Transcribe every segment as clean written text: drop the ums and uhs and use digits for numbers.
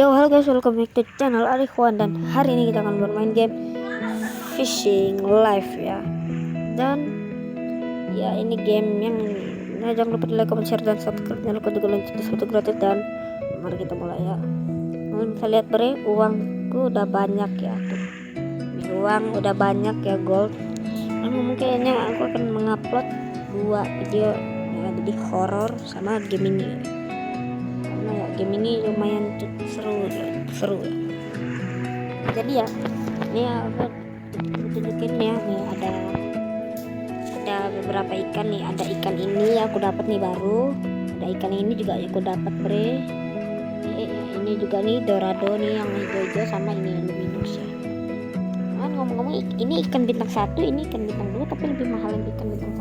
Yo, halo guys, welcome back to channel Arifwan. Dan hari ini kita akan bermain game Fishing Live ya. Dan ya, ini game yang jangan lupa di like, comment, share, dan subscribe. Jangan lupa juga lonceng satu gratis. Dan mari kita mulai ya. Kalian bisa lihat uangku udah banyak ya tuh. Uang udah banyak ya, gold. Dan kayaknya aku akan mengupload 2 video ya, jadi horror sama game ini. Game ini lumayan seru ya. Jadi ya, ini aku tunjukin ya, nih ada beberapa ikan nih. Ada ikan ini aku dapat nih baru. Ada ikan ini juga aku dapat ini juga nih dorado nih yang hijau-hijau, sama ini luminous ya. Nah, ngomong-ngomong, ini ikan bintang 1, ini ikan bintang 2, tapi lebih mahal yang ikan bintang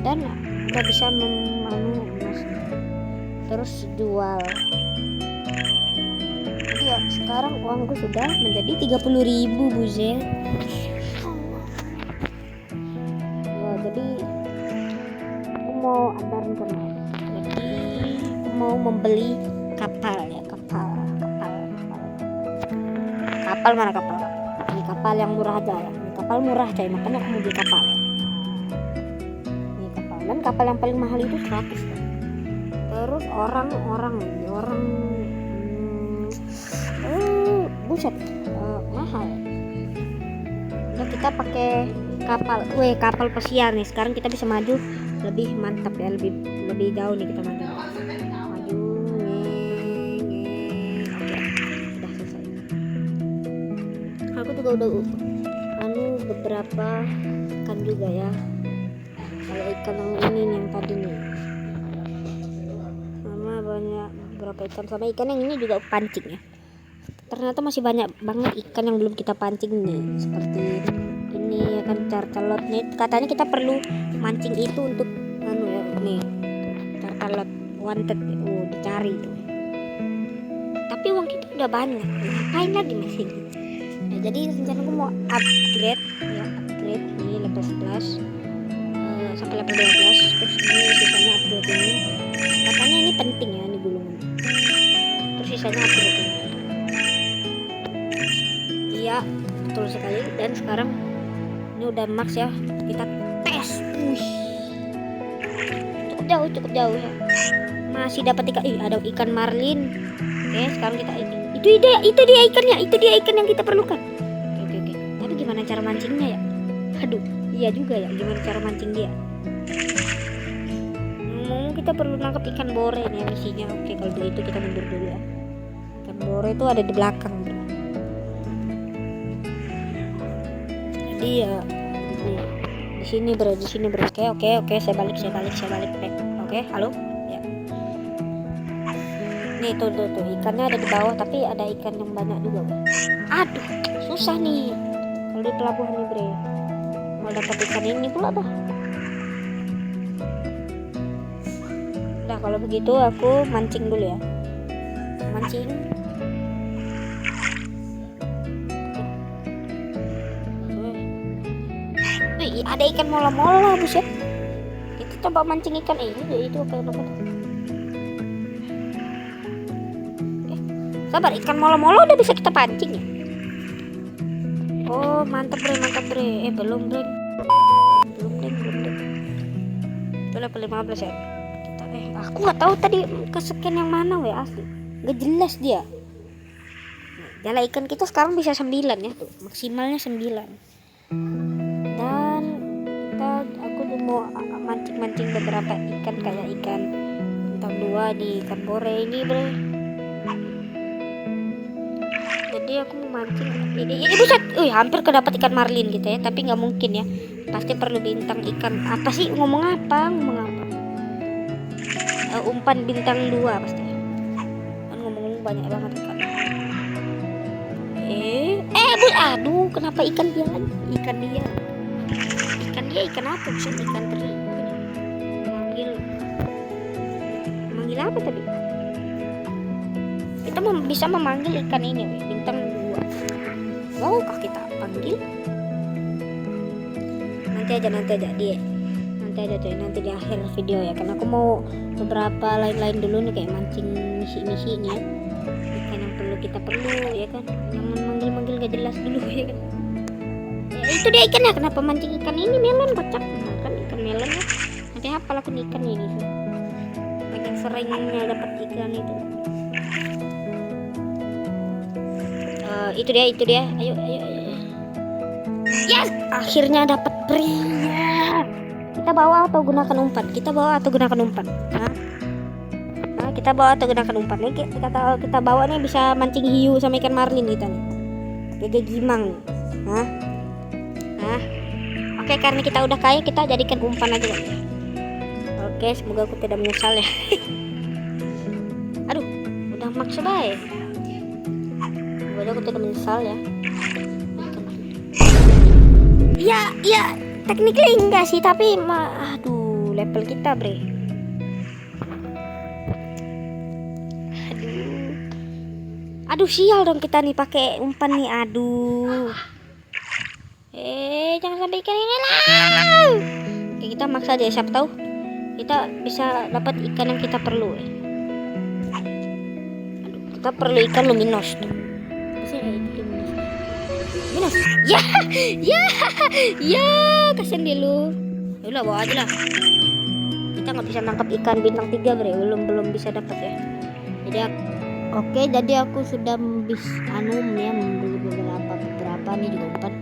1. Dan udah bisa emas, terus jual. Jadi ya, sekarang uangku sudah menjadi 30.000 buset. Ya, jadi aku mau ada rencana. Jadi aku mau membeli kapal ya, kapal mana kapal? Ini kapal yang murah aja ya. Ini kapal murah coy, makanya aku mau beli kapal. Ini kapal, dan kapal yang paling mahal itu 100 kan. Terus orang buset, mahal. Udah, kita pakai kapal pesiar nih. Sekarang kita bisa maju lebih mantap ya, lebih jauh nih kita maju. Udah selesai. Aku juga udah beberapa ikan juga ya. Kalau ikan yang ini nih, yang tadi nih, banyak beberapa ikan, sama ikan yang ini juga pancing ya. Ternyata masih banyak banget ikan yang belum kita pancing nih, seperti ini ya kan, tartalot nih. Katanya kita perlu mancing itu untuk ya, nih tartalot wanted dicari tuh. Tapi uang kita udah banyak, ngapain lagi masih ya. Jadi rencana aku mau upgrade ini level 11 sampai level 12, terus ini sisanya upgrade ini. Katanya ini penting ya, ini gulungan. Terus sisanya upgrade ini. Iya, betul sekali. Dan sekarang ini udah max ya. Kita tes. Cukup jauh ya. Masih dapat ikan. Ada ikan marlin. Oke, sekarang kita itu dia ikannya. Itu dia ikan yang kita perlukan. Oke. Tapi gimana cara mancingnya ya? Aduh, iya juga ya. Gimana cara mancing dia? Kita perlu nangkap ikan bore nih misinya. Oke, kalau begitu kita mundur dulu ya. Ikan bore itu ada di belakang, bro. Jadi ya di sini bro. Oke, saya balik. Oke, halo ya. Nih tuh ikannya ada di bawah, tapi ada ikan yang banyak juga, bro. Aduh, susah nih kalau di pelabuhan nih, bro. Mau dapat ikan ini pula, bro. Nah, kalau begitu aku mancing dulu ya. Wih, ada ikan mola-mola, buset. Kita coba mancing ikan ini, itu apa namanya? Sabar, ikan mola-mola udah bisa kita pancing ya. Oh, mantap bre. Belum bre. Itu level 15 ya. Aku nggak tahu tadi kesekian yang mana ya, asli nggak jelas dia. Jala ikan kita sekarang bisa 9 ya tuh, maksimalnya 9. Dan aku mau mancing beberapa ikan, kayak ikan bintang 2 di ikan bore ini, bro. Jadi aku mau mancing ini buset. Hampir kedapat ikan marlin gitu ya, tapi nggak mungkin ya, pasti perlu bintang ikan. Apa sih, ngomong apa? Umpan bintang 2 pasti. Kan ngomong banyak banget ikan. Aduh, kenapa ikan dia? Ikan apa sih? Ikan teri. Manggil apa tadi? Kita bisa memanggil ikan ini, bintang 2. Maukah kita panggil? Nanti aja dia. Nanti di akhir video ya, karena aku mau beberapa lain dulu nih, kayak mancing misi ini ya, ikan yang perlu kita perlu ya kan, jangan manggil-manggil gak jelas dulu ya kan. Ya, itu dia ikannya. Kenapa mancing ikan ini melon kocak, kan ikan melon ya. Nanti hafal aku ikan ini gitu. Makin seringnya dapat ikan itu. Itu dia. Ayo. Yes, akhirnya dapat pria. Kita bawa atau gunakan umpan? Kita bawa atau gunakan umpan? Kita bawa atau gunakan umpan? Nih kita bawa nih bisa mancing hiu sama ikan marlin kita nih. Kayak gimang nih. Oke, karena kita udah kaya, kita jadikan umpan aja. Oke, semoga aku tidak menyesal ya. Aduh, udah maksa baik. Semoga aku tidak menyesal ya. Iya, tekniknya enggak sih, tapi aduh, level kita, bre. Aduh, sial dong kita nih pakai umpan nih. Aduh. Jangan sampai ikan yang hilang. Oke, kita maksa aja, siapa tahu kita bisa dapat ikan yang kita perlu. Aduh, kita perlu ikan luminos tuh. Minus. Ya, kasihan dia lu. Udah bawa aja lah. Kita nggak bisa nangkap ikan bintang 3, bre. Belum bisa dapat ya. Jadi aku sudah membeli beberapa nih juga umpan.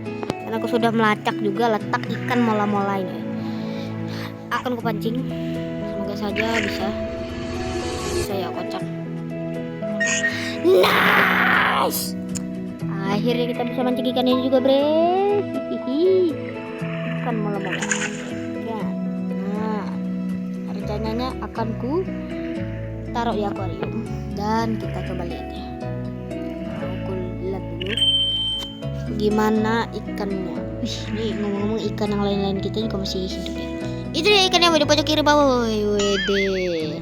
Karena aku sudah melacak juga letak ikan mola-mola ini. Akan kupancing. Semoga saja bisa ya, kocak. Nice. Akhirnya kita bisa mancing ikan ini juga, bre. Ikan mola-mola. Ya. Nah, rencananya akan ku taruh di akuarium dan kita coba lihat ya. Aku lihat dulu gimana ikannya. Ini ngomong-ngomong ikan yang lain-lain kita juga masih hidup ya. Itu dia ikan yang di pojok kiri bawah. Wede.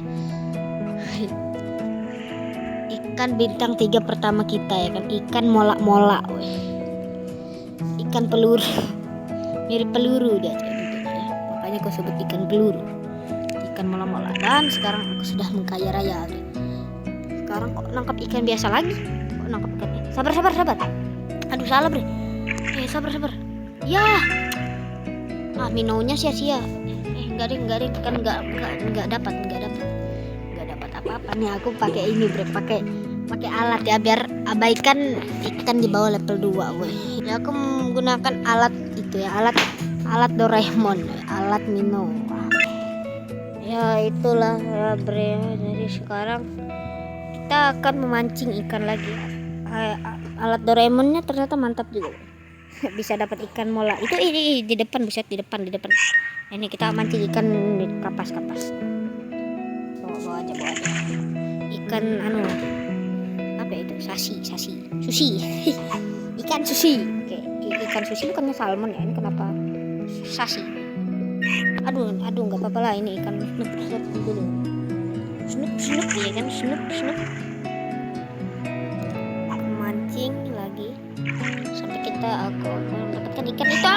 Ikan bintang 3 pertama kita ya kan, ikan mola-mola. Ikan peluru. Mirip peluru dia bentuknya ya. Makanya aku sebut ikan peluru. Ikan mola-mola. Dan sekarang aku sudah mengkaya raya. Sekarang kok nangkap ikan biasa lagi? Kok nangkap ikannya? Sabar. Aduh, salah, bre. Sabar. Ya. Minaunya sia-sia. Enggak deh, kan enggak dapat apa-apa nih. Aku pakai ini, bre, pakai alat ya biar abaikan ikan di bawah level 2, weh. Ya, aku menggunakan alat itu ya, alat Doraemon, alat minnow. Ya itulah ya, bre. Jadi sekarang kita akan memancing ikan lagi. Alat Doraemonnya ternyata mantap juga. Bisa dapat ikan mola. Itu ini di depan, buset, di depan. Ini kita mancing ikan di kapas. Bawa aja. Ikan apa itu? Sushi. Ikan sushi. Oke, ikan sushi bukannya salmon ya. Ini kenapa sasi? Aduh, nggak apa-apa lah, ini ikan snook dulu. Snook ya kan, snook. Mancing lagi sampai kita mendapatkan ikan itu.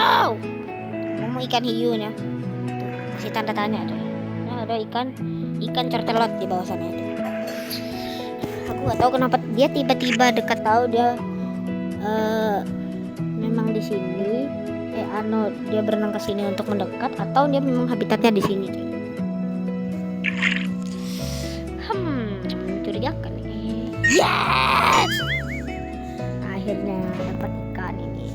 Ngomong ikan hiu ya. Kasih tanda tanya tuh. Nah, ada ikan certelot di bawah sana itu. Aku nggak tahu kenapa dia tiba-tiba dekat, tahu dia memang di sini. Dia berenang ke sini untuk mendekat, atau dia memang habitatnya di sini. Mencurigakan nih. Yes! Akhirnya dapat ikan ini.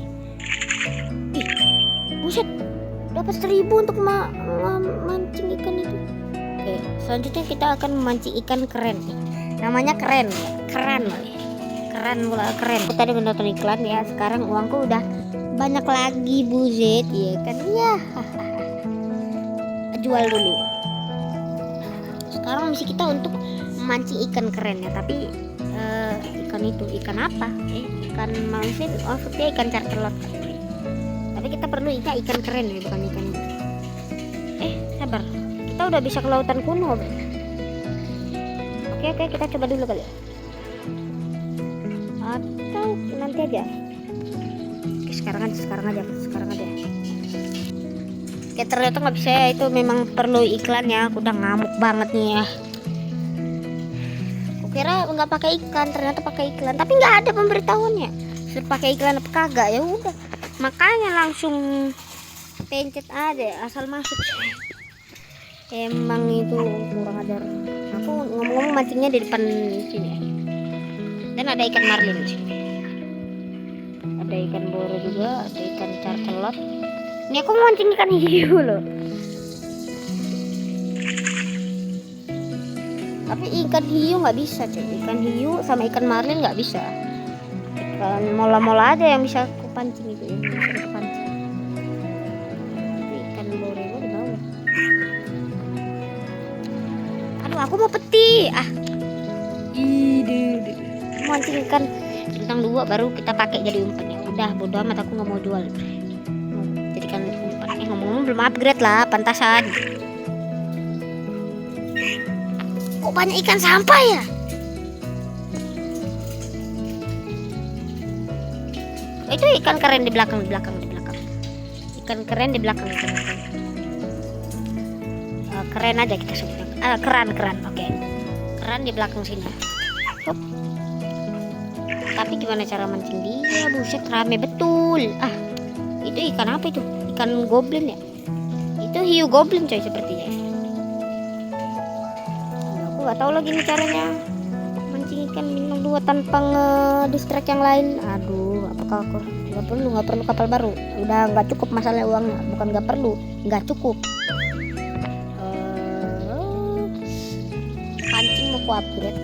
Buset, dapat 1000 untuk mancing ikan itu. Oke, selanjutnya kita akan memancing ikan keren nih. Namanya keren. Keren. Aku tadi menonton iklan ya, sekarang uangku udah banyak lagi, buzet ya kan ya. Jual dulu. Sekarang misi kita untuk memancing ikan keren ya, tapi ikan apa? Ikan maksud maksudnya ikan certelot. Tapi kita perlu ikan keren ya, bukan ikan ini. Sabar. Kita udah bisa ke lautan kuno. Oke, kita coba dulu kali ya. Atau nanti aja. Sekarang aja. Oke, ternyata nggak bisa ya, itu memang perlu iklan ya. Aku udah ngamuk banget nih ya. nggak pakai ikan, ternyata pakai iklan, tapi nggak ada pemberitahuannya suruh pakai iklan apa kagak. Ya udah, makanya langsung pencet aja asal masuk. Emang itu kurang ajar. Aku ngomong-ngomong mancingnya di depan sini ya. Dan ada ikan marlin di sini. Ada ikan boro juga, ada ikan cartelot. Ini aku mau mancing ikan hiu loh. Tapi ikan hiu nggak bisa cuy. Ikan hiu sama ikan marlin nggak bisa. Ikan mola-mola aja yang bisa aku pancing itu, yang bisa aku pancing. Tapi ikan boro di bawah. Aduh, aku mau peti. Mancing ikan bintang 2 baru kita pakai jadi umpannya. Udah bodo amat, aku nggak mau jual. Jadikan umpan. Ngomong-ngomong belum upgrade lah, pantasan. Kok banyak ikan sampah ya? Itu ikan keren di belakang. Ikan keren di belakang. Keren aja kita sebutnya. Keran. Oke. Keran di belakang sini. Hup. Tapi gimana cara mancing dia? Buset, rame betul. Itu ikan apa itu? Ikan goblin ya? Itu hiu goblin coy sepertinya. Aku nggak tahu lagi nih caranya mancing ikan bintang 2 tanpa nge-distract yang lain. Aduh, apakah aku nggak perlu kapal baru? Udah nggak cukup masalah uangnya. Bukan nggak cukup. Pancing mau ku upgrade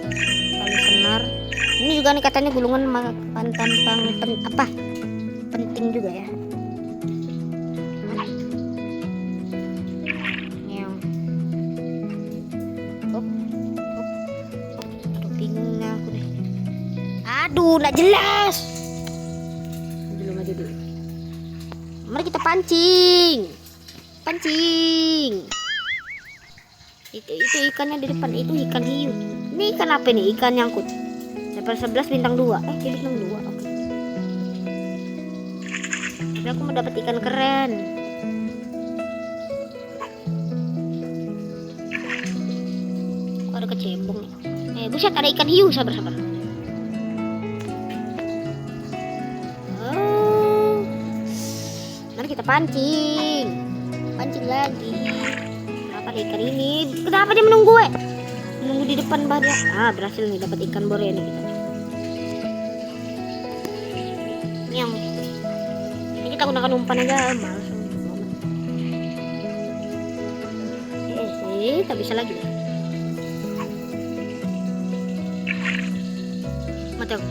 kali senar. Ini juga nih katanya gulungan penting juga ya. Aduh, bingung aku deh. Aduh, nggak jelas. Maju dulu. Mari kita pancing. Itu ikannya di depan, itu ikan hiu. Ini ikan apa nih? Ikan nyangkut. Level 11 bintang 2. Jadi bintang 2. Oke. Tapi aku mau dapat ikan keren. Kok ada kecebong? Buset, ada ikan hiu. Sabar. Mari kita pancing lagi. Kenapa ada ikan ini? Kenapa dia menunggu di depan badan? Berhasil nih dapat ikan bore ini kita. Ini kita gunakan umpan aja, males. Tak bisa lagi. Mati aku.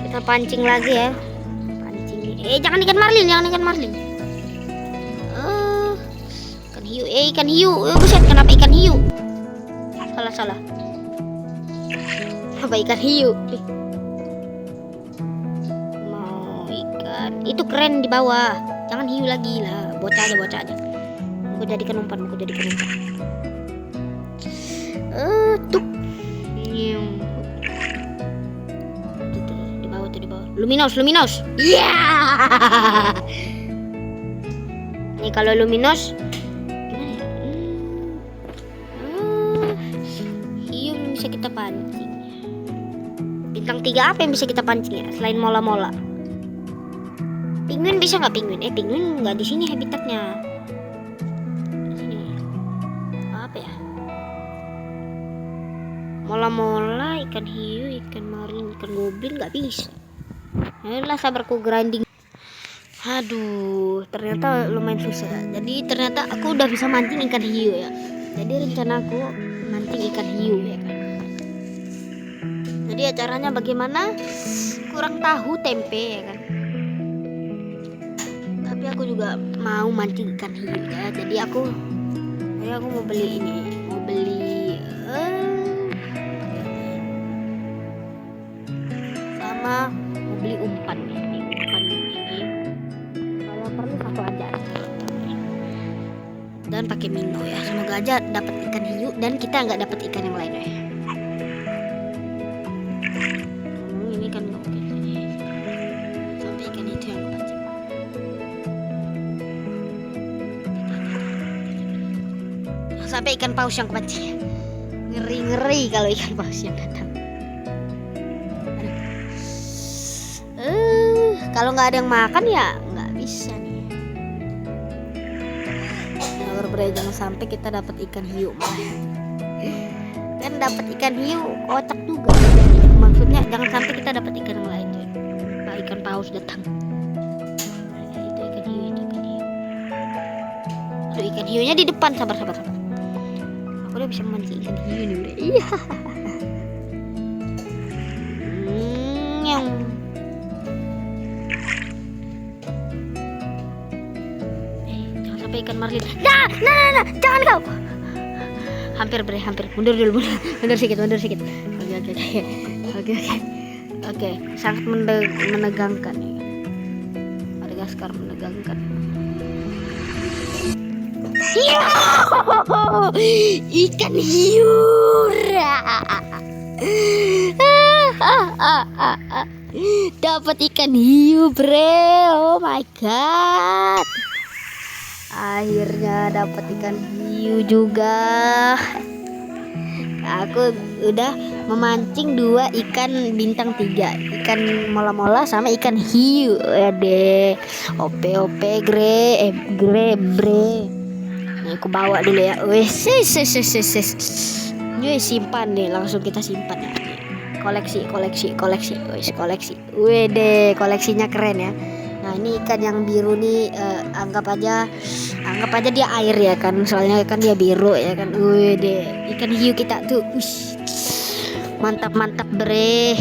Kita pancing lagi ya. Jangan ikan marlin. Ikan hiu. Buset, kenapa ikan hiu? Salah. Apa ikan hiu? Mau ikan. Itu keren di bawah. Jangan hiu lagi lah. Bocah aja. Aku jadikan umpan. Tuh. Di bawah. Luminos. Iya. Nih kalau luminos hiu bisa kita pancing. Bintang 3 apa yang bisa kita pancing ya selain mola-mola? Penguin bisa nggak penguin? Penguin nggak di sini habitatnya. Sini. Apa ya? Mola-mola, ikan hiu, ikan marlin, ikan goblin nggak bisa. Ayolah, sabarku grinding. Aduh, ternyata lumayan susah. Jadi ternyata aku udah bisa mancing ikan hiu ya. Jadi rencana aku mancing ikan hiu ya kan. Jadi acaranya bagaimana? Kurang tahu tempe ya kan. Tapi aku juga mau mancing ikan hiu ya. Jadi aku mau beli ini, sama mau beli umpan nih. Kalau perlu satu aja. Dan pakai mino ya. Semoga aja dapat ikan hiu dan kita nggak dapat ikan yang lain ya. Ini kan nggak mungkin sampai ikan itu yang pancing. sampai ikan paus yang kepancing. Ngeri kalau ikan paus yang datang. Kalau nggak ada yang makan ya nggak bisa nih. Nah, bre, jangan sampai kita dapat ikan hiu kan dapat ikan hiu kocak juga. Maksudnya jangan sampai kita dapat ikan yang lain tuh. Nah, ikan paus datang. Itu ikan hiu, itu ikan hiu. Aduh, ikan hiunya di depan. Sabar. Aku udah bisa memancing ikan hiu nih, bre. Iya. Yang jangan sampai ikan marlin. Nah, jangan kau. Hampir bre, hampir. Mundur sedikit. Oke. Sangat menegangkan ya. Madagaskar menegangkan. Iya, ikan hiu. Dapat ikan hiu, bre. Oh my god. Akhirnya dapat ikan hiu juga. Aku udah memancing 2 ikan bintang 3, ikan mola-mola sama ikan hiu. Ade, ope bre. Ini aku bawa dulu ya. Wes. Ini simpan deh, langsung kita simpan ya. Koleksi. Wes, koleksi. Wede, koleksinya keren ya. Nah, ini ikan yang biru nih, anggap aja dia air ya kan, soalnya kan dia biru ya kan. Wede, ikan hiu kita tuh. Mantap bre.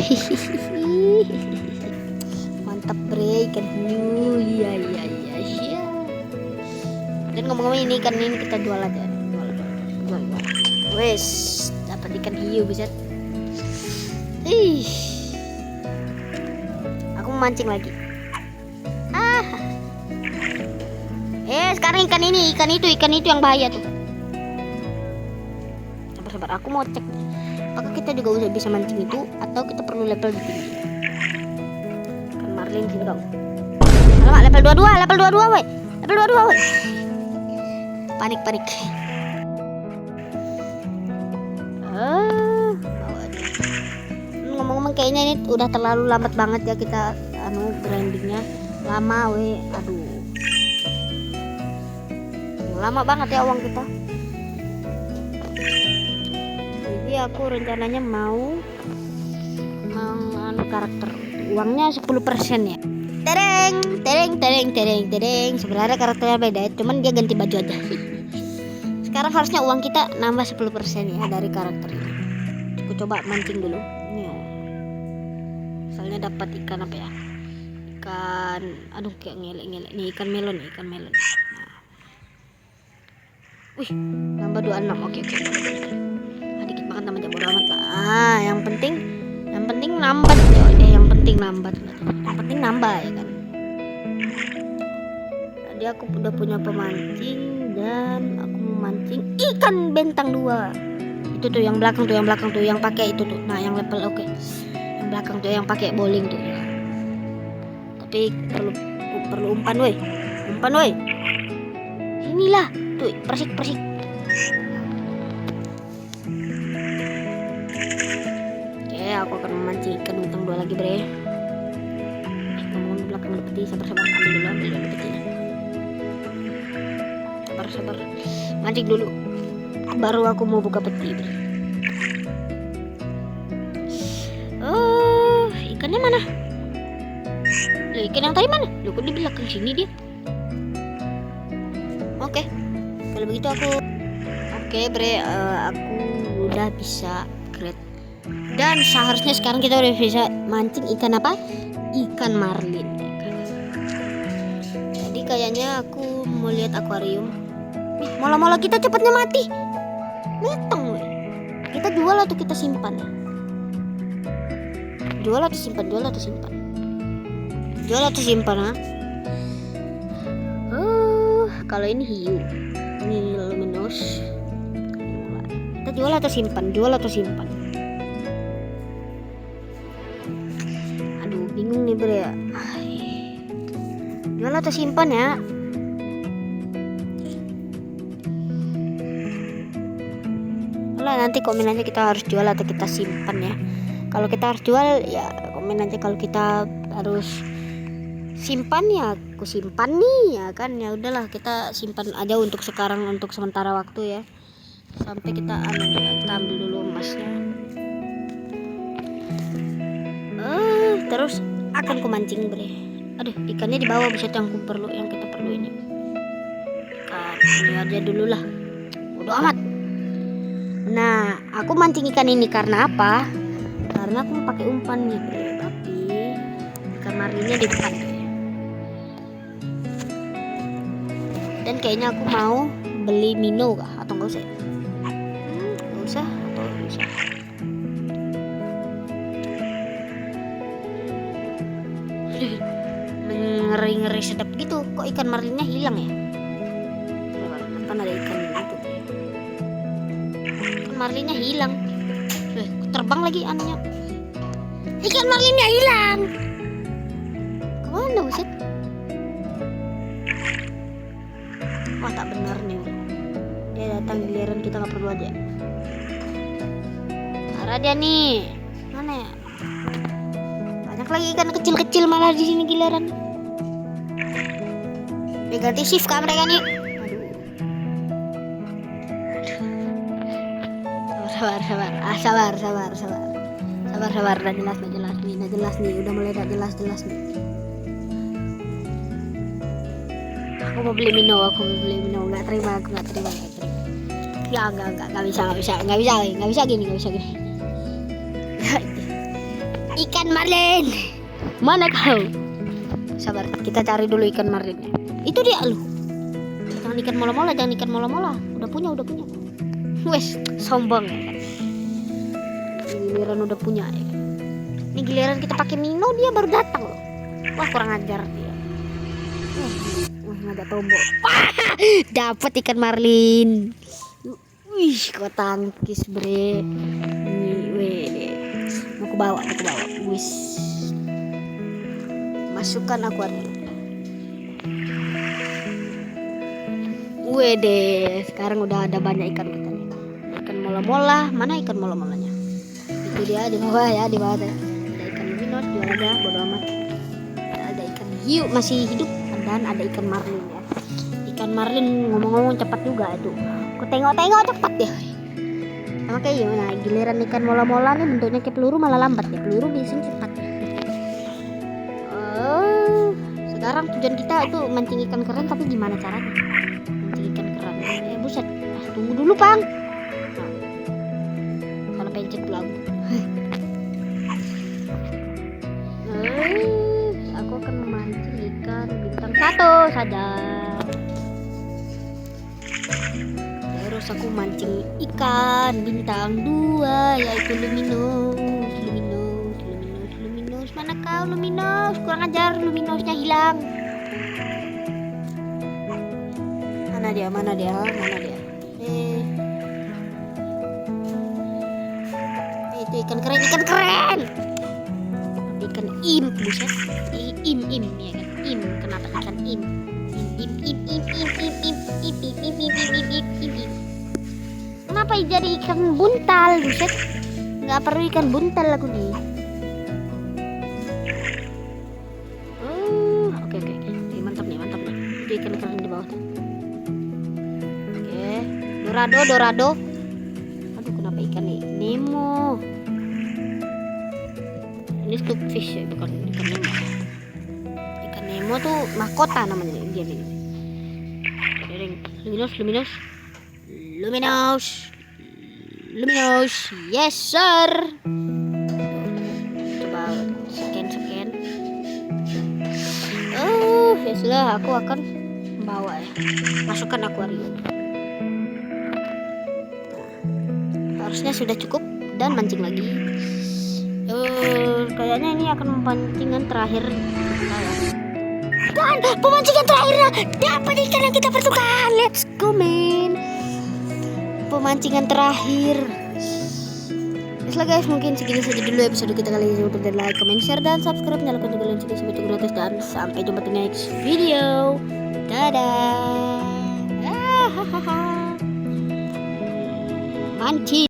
Mantap bre, ikan hiu. Iya. Dan ngomong-ngomong ini ikan ini kita jual aja. Jual. Wes, dapat ikan hiu bisa. Aku memancing lagi. Sekarang ikan itu yang bahaya tuh. Sabar, aku mau cek apakah kita juga bisa mancing itu atau kita perlu level lebih tinggi. Kan marlin sini kau. Alamak, level 22 woi. Panik. Ngomong-ngomong kayaknya ini udah terlalu lambat banget ya kita brandingnya. Lama weh. Aduh. Lama banget ya uang kita. Jadi aku rencananya mau karakter. Uangnya 10% ya. Tereng. Sebenarnya karakternya beda, cuman dia ganti baju aja. Sekarang harusnya uang kita nambah 10% ya dari karakternya. Aku coba mancing dulu. Soalnya dapat ikan apa ya? Aduh kayak ngelek. Nih ikan melon. Nah. Wih, nambah 26. Oke. Dikit banget namanya, bodo amat lah. Yang penting nambah. Yang penting nambah ya kan. Tadi aku udah punya pemancing dan aku memancing ikan bintang 2. Itu tuh yang belakang tuh yang pakai itu tuh. Nah, yang level oke. Yang belakang tuh yang pakai bowling tuh. Tapi perlu umpan woi. Inilah tuh persik. Oke, aku akan memancing ikan bintang 2 lagi bre. Ngomong di belakang ada peti. Sabar ambil dulu petinya. Sabar mancing dulu baru aku mau buka peti bre. Ikannya mana? Ikan yang tadi mana? Kok di belakang sini dia? Oke. Kalau begitu oke bre, aku udah bisa create. Dan seharusnya sekarang kita udah bisa mancing ikan apa? Ikan marlin. Jadi kayaknya aku mau lihat akuarium. Mola-mola kita cepatnya mati. Metong weh. Kita jual atau kita simpan ya? Jual atau simpan ha? Kalau ini hiu, ini luminous. Kita jual atau simpan? Aduh, bingung nih bre ya. Jual atau simpan ya? nanti komen aja kita harus jual atau kita simpan ya. Kalau kita harus jual ya komen aja, kalau kita harus simpan ya aku simpan nih ya kan. Ya udahlah kita simpan aja untuk sekarang, untuk sementara waktu ya, sampai kita ambil dulu emasnya. Terus akan kumancing bre. Aduh, ikannya di bawah, bisa yang kita perlu ini ikan ini aja dulu lah, udah amat. Nah, aku mancing ikan ini karena apa? Karena aku mau pakai umpan nih bre, tapi ikan marlinnya di depan bre. Dan kayaknya aku mau beli Mino kah? Atau enggak usah? Enggak usah atau usah? Ngeri-ngeri sedap gitu. Kok ikan marlinnya hilang ya? Kan ada ikan gitu. Ikan marlinnya hilang. Terbang lagi anunya. Ikan marlinnya hilang. Kemana buset? Wah, tak benar nih. Dia datang giliran kita nggak perlu aja. Arah dia nih. Mana ya? Banyak lagi ikan kecil-kecil malah di sini giliran. Dia ganti shift kah mereka nih? Aduh. Sabar. Sabar. Udah jelas nih. Udah mulai gak jelas nih. Aku mau beli Mino. Nggak terima. Ya nggak bisa gini. Ikan marlin, mana kau? Sabar, kita cari dulu ikan marlinnya. Itu dia lu. Jangan ikan mola-mola. Udah punya. Wes, sombong. Giliran udah punya ya. Ini giliran kita pakai Mino dia baru datang loh. Wah, kurang ajar dia. Ngajak tombol. Dapat ikan marlin. Wih, kok tangkis bre. Weh. Mau ke bawah. Wis. Masukkan akuarium. Wede, sekarang udah ada banyak ikan kita nih. Ikan mola-mola, mana ikan mola-molanya? Itu dia di bawah ya, di bawah. Ada ikan minot, jual aja, bodo amat. Ada ikan hiu masih hidup, dan ada ikan marlin ya. Ikan marlin ngomong-ngomong cepat juga itu. Aku tengok cepat ya. Sama kayak gimana? Giliran ikan mola-mola nih bentuknya kayak peluru malah lambat ya. Peluru biasanya cepat. Sekarang tujuan kita itu mancing ikan keren, tapi gimana caranya? Mancing ikan keren. Buset. Tunggu dulu, Bang. Kalau pencet lagu. Aku akan memancing ikan bintang 1 saja. Terus aku mancing ikan bintang 2, yaitu Luminous. Mana kau Luminous? Kurang ajar, Luminousnya hilang. Mana dia? Itu ikan keren. Ikan im, buset. Im ya kan. Im, kenapa ikan im? Im. Kenapa jadi ikan buntal, buset? Nggak perlu ikan buntal aku nih. Oke. Mantap nih. Itu ikan keren di bawah tuh. Oke. Dorado. Aduh, kenapa ikan nih? Nemo. Ini stockfish ya, bukan ikan Nemo. Ikan Nemo tuh mahkota namanya dia nih. Luminous. Yes sir. Coba scan. Ya sudah, aku akan membawa ya. Masukkan akuarium. Harusnya sudah cukup dan mancing lagi. Kayaknya ini akan pemancingan terakhir. Dan pemancingan terakhirnya dapat ikan yang kita perlukan. Let's go man. Pemancingan terakhir. Baiklah guys, mungkin segini saja dulu episode kita kali ini. Untuk like, comment, share, dan subscribe. Nyalakan juga lonceng supaya gratis. Dan sampai jumpa di next video. Dadah. Mancing.